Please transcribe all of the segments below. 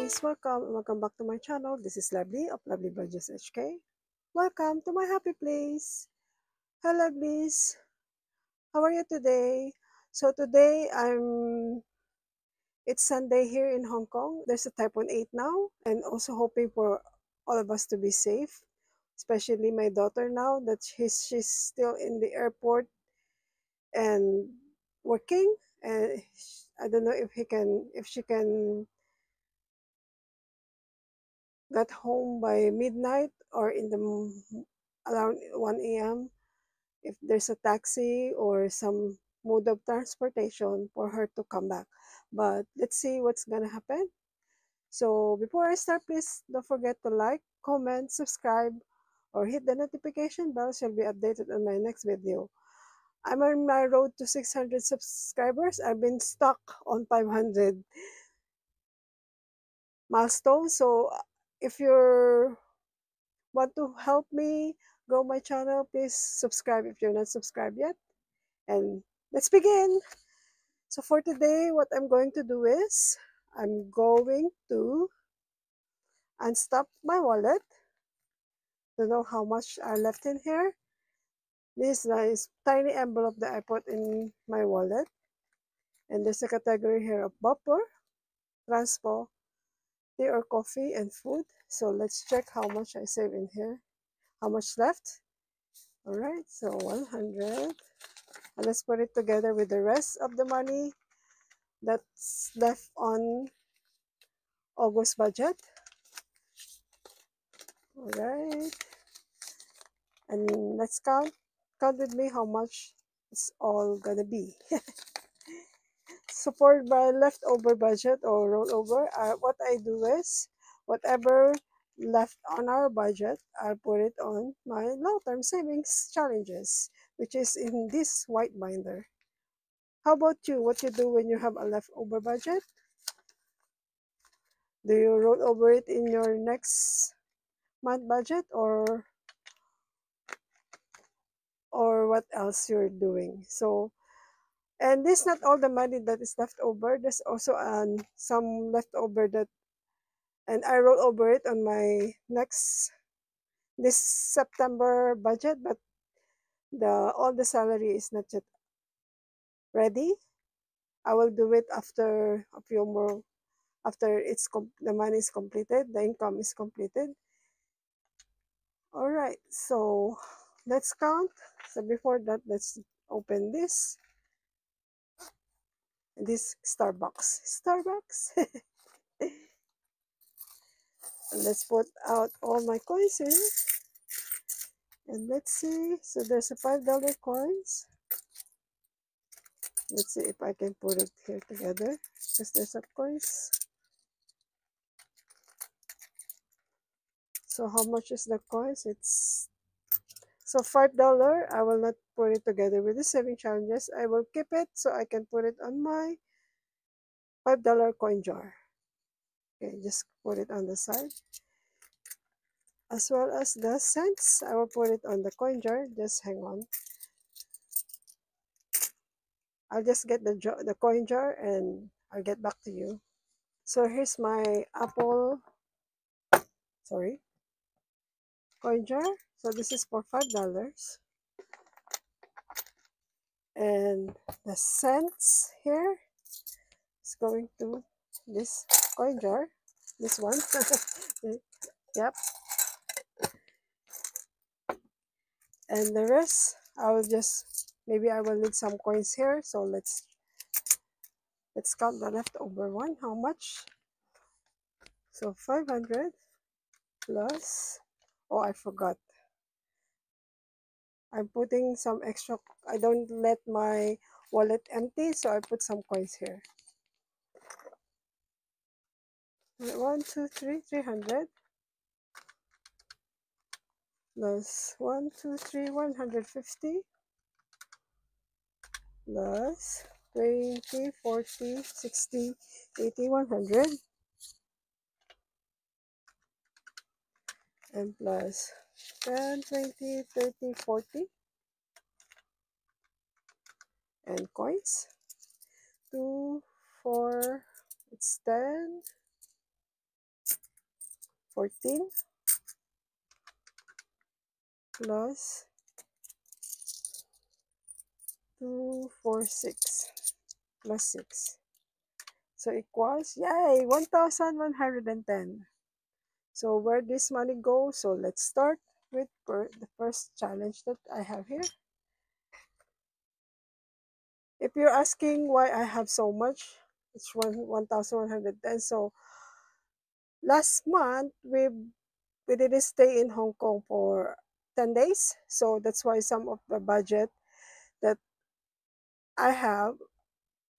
guys, welcome back to my channel. This is Lovely of Lovely Budgets HK. Welcome to my happy place. Hi Lovelies, how are you today? So today it's Sunday here in Hong Kong. There's a Typhoon 8 now, and also hoping for all of us to be safe, especially my daughter now that she's still in the airport and working. And I don't know if she can get home by midnight or around 1 a.m. if there's a taxi or some mode of transportation for her to come back. But let's see what's gonna happen. So before I start, please don't forget to like, comment, subscribe, or hit the notification bell so you'll be updated on my next video. I'm on my road to 600 subscribers. I've been stuck on 500 milestone. So if you want to help me grow my channel, please subscribe if you're not subscribed yet. And let's begin. So for today, what I'm going to do is I'm going to unstuff my wallet to know how much I left in here. This nice tiny envelope that I put in my wallet. And there's a category here of buffer, transpo, tea or coffee, and food. So let's check how much I save in here. How much left? All right, so 100. And let's put it together with the rest of the money that's left on August budget. All right, and let's count with me how much it's all gonna be. So for my leftover budget or rollover, what I do is whatever left on our budget, I'll put it on my long-term savings challenges, which is in this white binder. How about you? What you do when you have a leftover budget? Do you roll over it in your next month budget or what else you're doing? So, and this is not all the money that is left over. There's also some leftover that, and I roll over it on my this September budget, but all the salary is not yet ready. I will do it after a few more, after the money is completed, the income is completed. All right, so let's count. So before that, let's open this Starbucks. And let's put out all my coins here. And let's see. So there's a $5 coins. Let's see if I can put it here together. Because there's a coins. So how much is the coins? It's so $5. I will not put it together with the saving challenges. I will keep it so I can put it on my $5 coin jar. Okay, just put it on the side. As well as the cents, I will put it on the coin jar. Just hang on. I'll just get the coin jar and I'll get back to you. So here's my Apple, coin jar. So this is for $5. And the cents here is going to this coin jar. This one. Yep. And the rest, maybe I will need some coins here. So let's count the leftover one. How much? So 500 plus, oh, I forgot. I'm putting some extra. I don't let my wallet empty, so I put some coins here. 1, 2, 3, 300 plus 1, 2, 3, 150 plus 20, 40, 60, 80, 100 and plus 10, 20, 30, 40 and coins. 2, 4, it's 10, 14 plus 246 plus 6. So equals, yay, 1,110. So where this money goes, so let's start with the first challenge that I have here. If you're asking why I have so much, it's 1,110. So last month we didn't stay in Hong Kong for 10 days. So that's why some of the budget that I have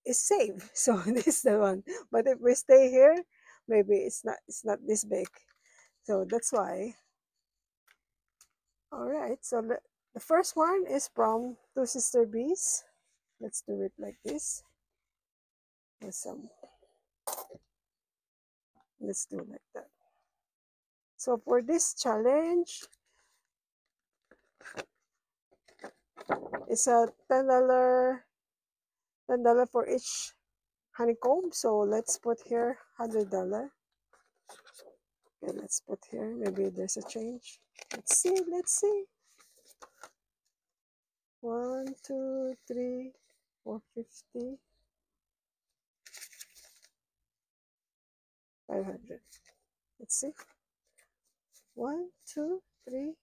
is saved. So this is the one. But if we stay here, maybe it's not this big. So that's why. All right. So the first one is from Two Sister Bees. Let's do it like this. Awesome. Let's do like that. So for this challenge, it's a $10 for each honeycomb. So let's put here $100. Okay, let's put here. Maybe there's a change. Let's see. Let's see. 1, 2, 3, 450, 500. Let's see. 1, 2, 3,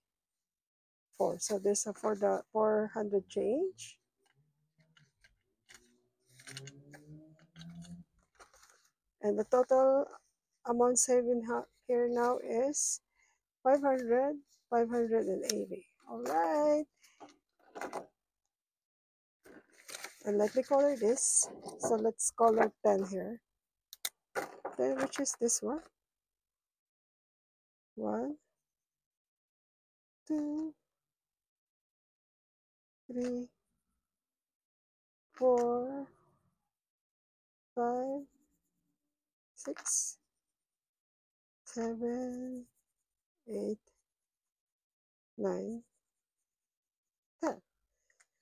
4. So there's a for the 400 change. And the total amount saving here now is 500, 580. All right. And let me color this. So let's color 10 here. 10, which is this one. 1, 2, 3, 4, 5, 6, 7, 8, 9, 10.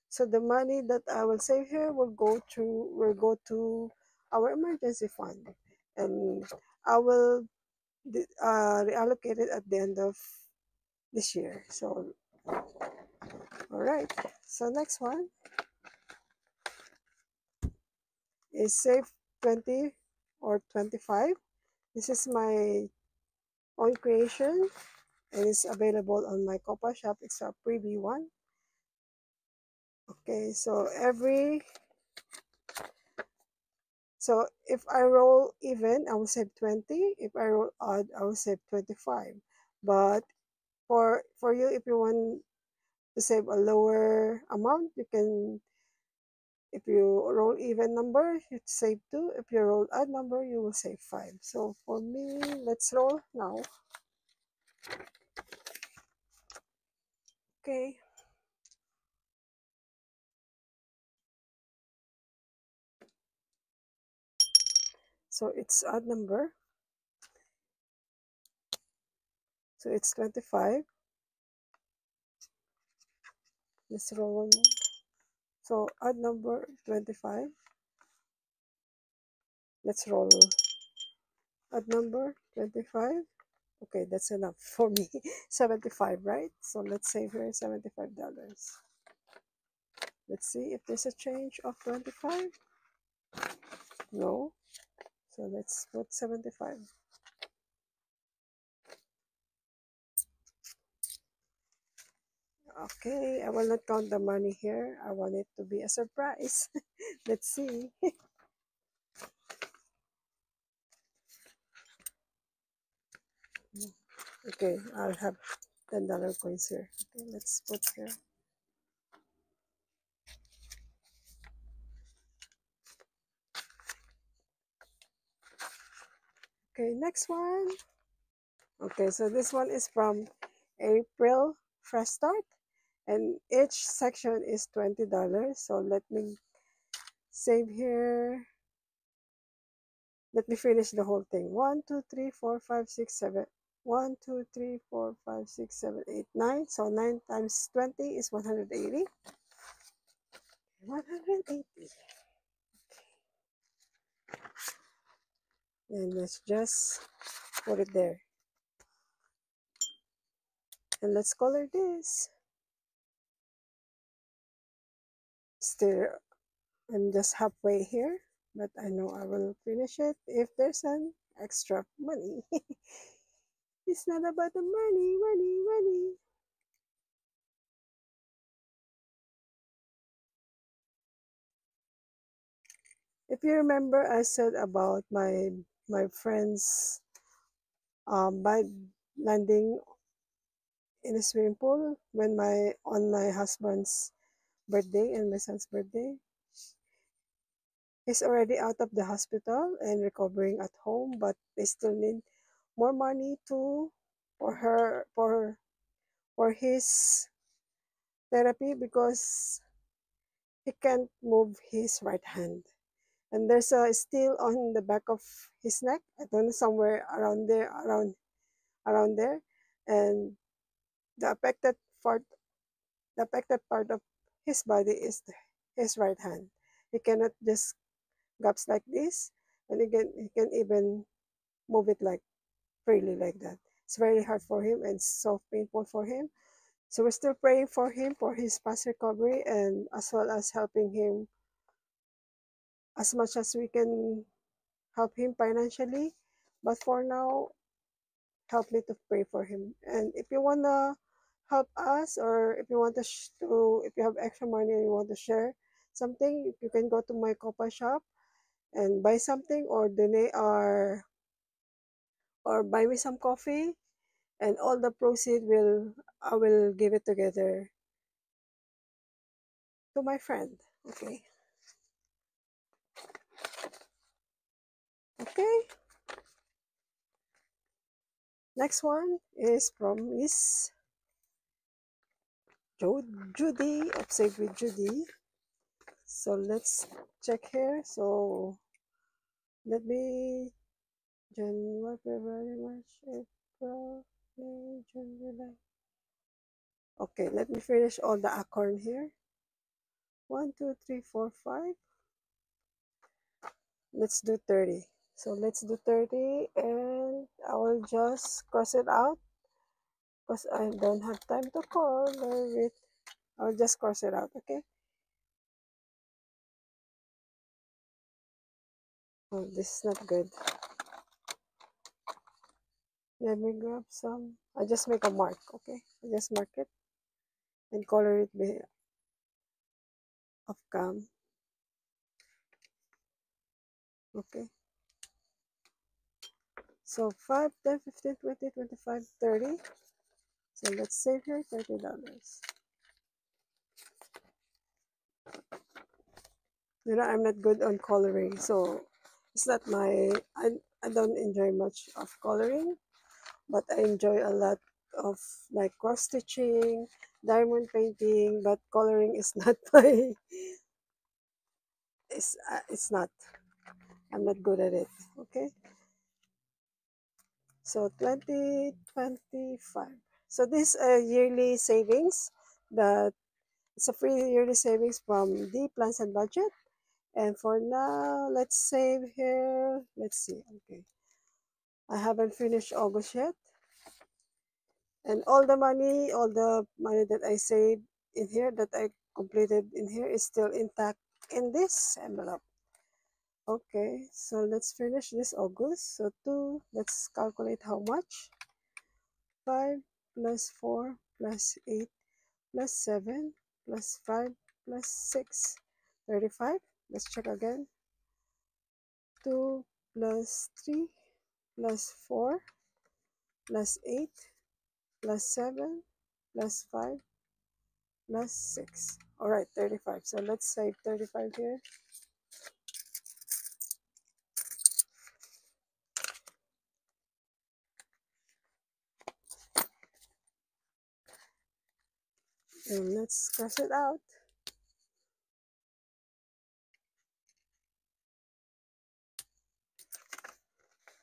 So the money that I will save here will go to our emergency fund, and I will reallocate it at the end of this year. So all right. So next one is save 20 or 25. This is my own creation and it's available on my Copa shop. It's a freebie one. Okay, so if I roll even, I will save 20. If I roll odd, I will save 25. But for you, if you want to save a lower amount, you can, if you roll even number, you save 2. If you roll odd number, you will save 5. So for me, let's roll now. Okay. So it's odd number. So it's 25. Let's roll one more. So odd number 25. Let's roll odd number 25. Okay, that's enough for me. 75, right? So let's save here $75. Let's see if there's a change of 25. No. So let's put 75. Okay, I will not count the money here. I want it to be a surprise. Let's see. Okay, I'll have $10 coins here. Okay, let's put here. Okay, next one. Okay, so this one is from April Fresh Start, and each section is $20. So let me save here. Let me finish the whole thing. 1, 2, 3, 4, 5, 6, 7. 1, 2, 3, 4, 5, 6, 7, 8, 9. So 9 times 20 is 180. 180. And let's just put it there. And let's color this. Still, I'm just halfway here, but I know I will finish it if there's an extra money. It's not about the money, money, money. If you remember, I said about my friends by landing in a swimming pool when my on my husband's birthday and my son's birthday. He's already out of the hospital and recovering at home, but they still need more money to for her for his therapy because he can't move his right hand. And there's a steel on the back of his neck. I don't know, somewhere around there, around there. And the affected part the affected part of his body is his right hand. He cannot just grabs like this, and he can even move it like freely like that. It's very hard for him and so painful for him. So we're still praying for him for his fast recovery and as well as helping him as much as we can help him financially. But for now, help me to pray for him. And if you wanna help us, or if you want if you have extra money and you want to share something, you can go to my Copa shop and buy something, or donate, or buy me some coffee, and all the proceed will I will give it together to my friend. Okay. Okay. Next one is from Miss Judy of Save with Judy. So let's check here. So let me January, February, March, April, May, June, July. Okay, let me finish all the acorn here. 1, 2, 3, 4, 5. Let's do 30. So let's do 30 and I will just cross it out because I don't have time to color it. I'll just cross it out, okay? Oh, this is not good. Let me grab some. I just make a mark, okay? I just mark it and color it off cam, okay? So 5, 10, 15, 20, 25, 30. So let's save here $30. You know, I'm not good on coloring, so it's not I don't enjoy much of coloring, but I enjoy a lot of like cross stitching, diamond painting, but coloring is not my, it's not, I'm not good at it, okay? So 2025. So this yearly savings that it's a free yearly savings from the plans and budget. And for now, let's save here. Let's see. Okay. I haven't finished August yet. And all the money that I saved in here, that I completed in here, is still intact in this envelope. Okay, so let's finish this August. So 2, let's calculate how much. 5 plus 4 plus 8 plus 7 plus 5 plus 6. 35. Let's check again. 2 plus 3 plus 4 plus 8 plus 7 plus 5 plus 6. All right, 35. So let's save 35 here. And let's cross it out.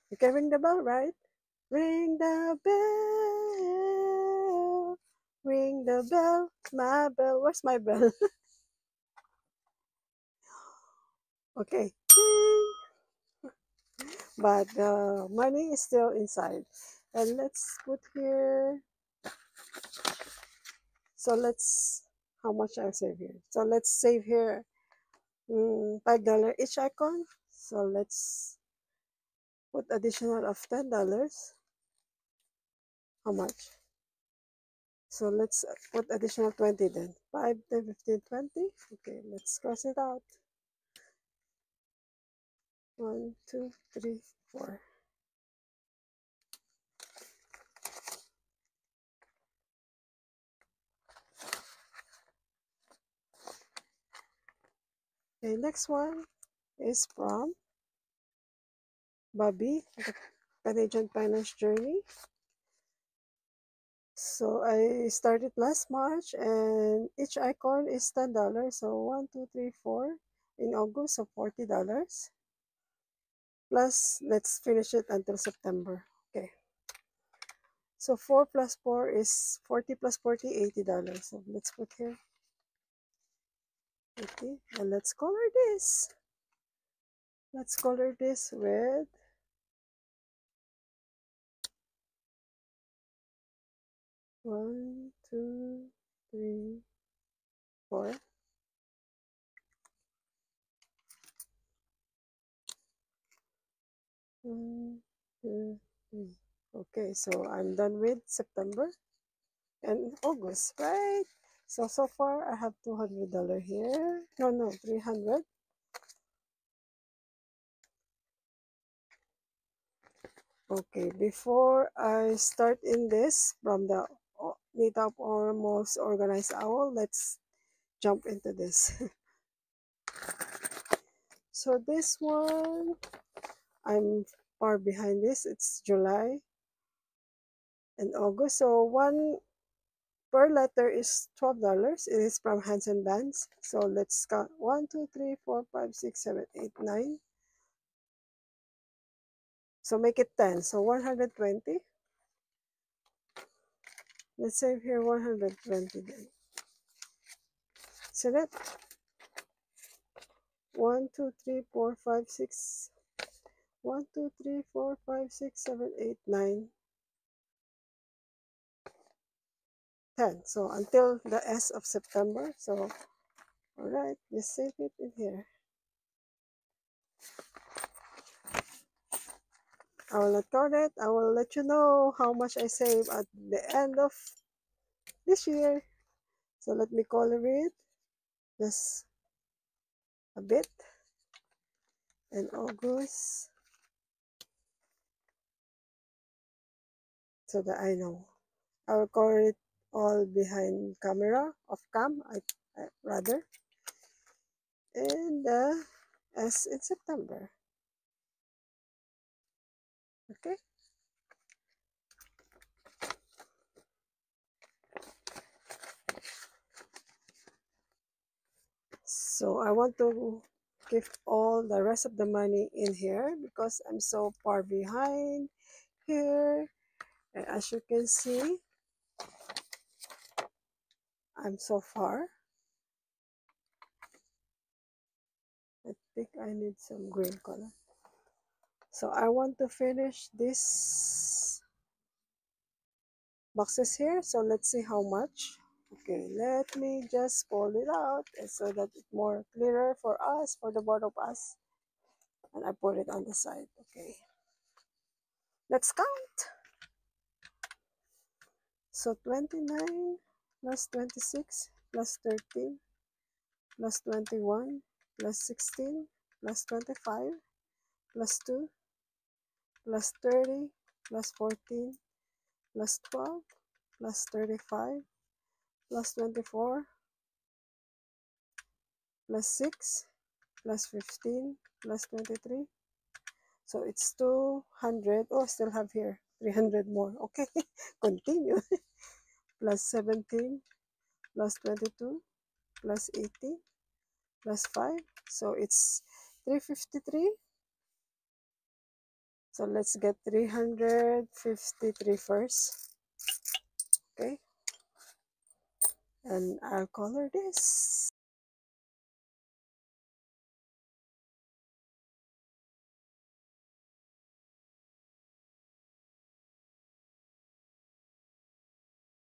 You can ring the bell, right? Ring the bell. Ring the bell. My bell. Where's my bell? Okay. Ding. But the money is still inside. And let's put here So let's, how much I'll save here. So let's save here $5 each icon. So let's put additional of $10. How much? So let's put additional 20 then. 5, 10, 15, 20. Okay, let's cross it out. 1, 2, 3, 4. Okay, next one is from Bobby, the Canadian Finance Journey. So I started last March and each icon is $10. So 1, 2, 3, 4 in August, so $40. Plus, let's finish it until September. Okay. So 4 plus 4 is 40 plus 40, $80. So let's put here 80 and let's color this. Let's color this with 1, 2, 3, 4. 1, 2, 3. Okay, so I'm done with September and August, right? So far I have $200 here. No, 300. Okay, before I start in this from the Meetup Almost Organized Owl, let's jump into this. So this one, I'm far behind this. It's July and August. So one per letter is $12. It is from Hansen Bands. So let's count 1, 2, 3, 4, 5, 6, 7, 8, 9. So make it 10. So 120. Let's save here 120 then. See that? 1, 2, 3, 4, 5, 6. 1, 2, 3, 4, 5, 6, 7, 8, 9, 10. So until the S of September. So, all right, just save it in here. I will not count it. I will let you know how much I save at the end of this year. So let me color it just a bit. And August. So that I know. I will color it all behind camera, off cam, rather. And as in September. Okay. So I want to give all the rest of the money in here because I'm so far behind here. And as you can see, I'm so far. I think I need some green color. So I want to finish this boxes here. So let's see how much. Okay, let me just pull it out so that it's more clearer for us, for the both of us. And I put it on the side. Okay, let's count. So 29 plus 26 plus 13 plus 21 plus 16 plus 25 plus 2 plus 30 plus 14 plus 12 plus 35 plus 24 plus 6 plus 15 plus 23. So it's 200. Oh, I still have here 300 more. Okay, continue. Plus 17 plus 22 plus 80 plus 5. So it's 353. So let's get 353 first. Okay. And I'll color this.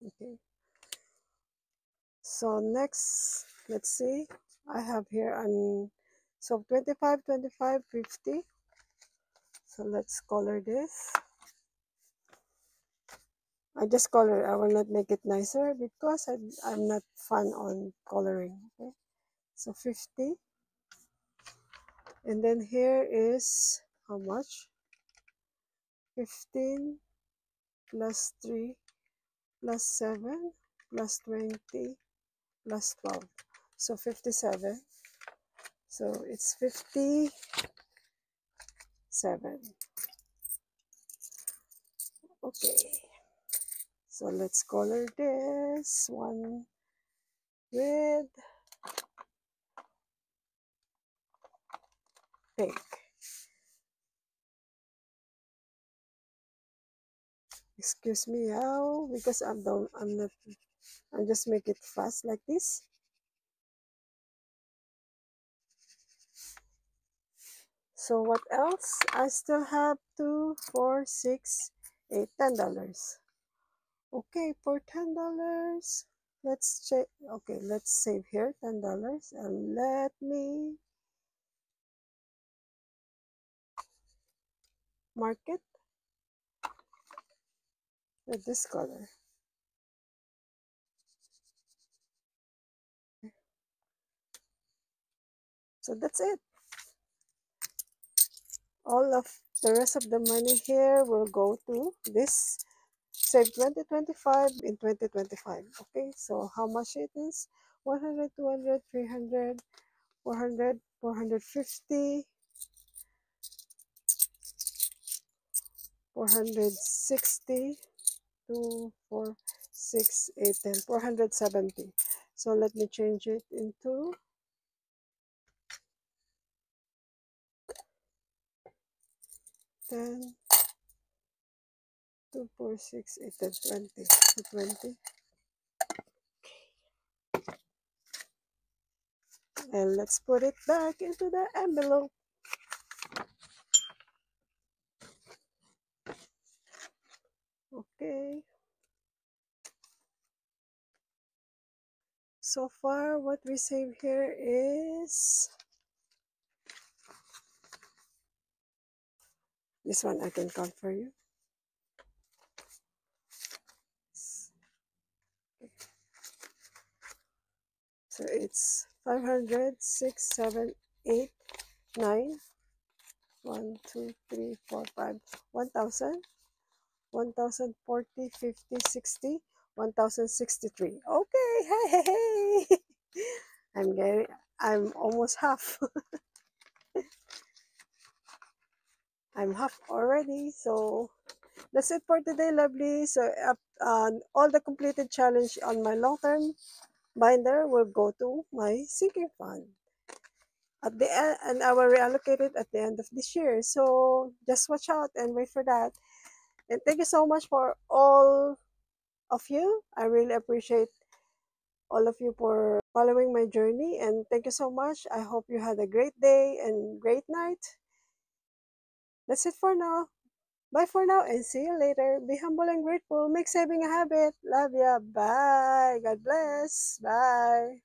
Okay. So next, let's see. I have here an so 25, 25, 50. So let's color this. I just color. I will not make it nicer because I'm not fun on coloring. Okay. So 50. And then here is how much? 15 plus 3 plus 7 plus 20 plus 12. So 57. So it's 57. Okay. So let's color this one with pink. Excuse me how because I'm not I'll just make it fast like this. So what else? I still have 2, 4, 6, 8, $10. Okay, for $10, let's check. Okay, let's save here $10 and let me mark it with this color. So that's it. All of the rest of the money here will go to this save 2025 in 2025. Okay, so how much it is? 100, 200, 300, 400, 450, 460, 2, 4, 6, 8, 10, 470. So let me change it into 10, 2, 4, 6, 8, 10, 20. So 20. And let's put it back into the envelope. Okay. So far, what we save here is this one. I can count for you. So it's 500, 6, 7, 8, 9, 1, 2, 3, 4, 5, 1,000, 1,040, 50, 60, 1,063. Okay, hey, hey, hey. I'm almost half. I'm half already. So that's it for today, lovely. So all the completed challenge on my long-term binder will go to my sinking fund at the end, and I will reallocate it at the end of this year. So just watch out and wait for that. And thank you so much for all of you. I really appreciate all of you for following my journey, and thank you so much. I hope you had a great day and great night. That's it for now. Bye for now and see you later. Be humble and grateful. Make saving a habit. Love ya. Bye. God bless. Bye.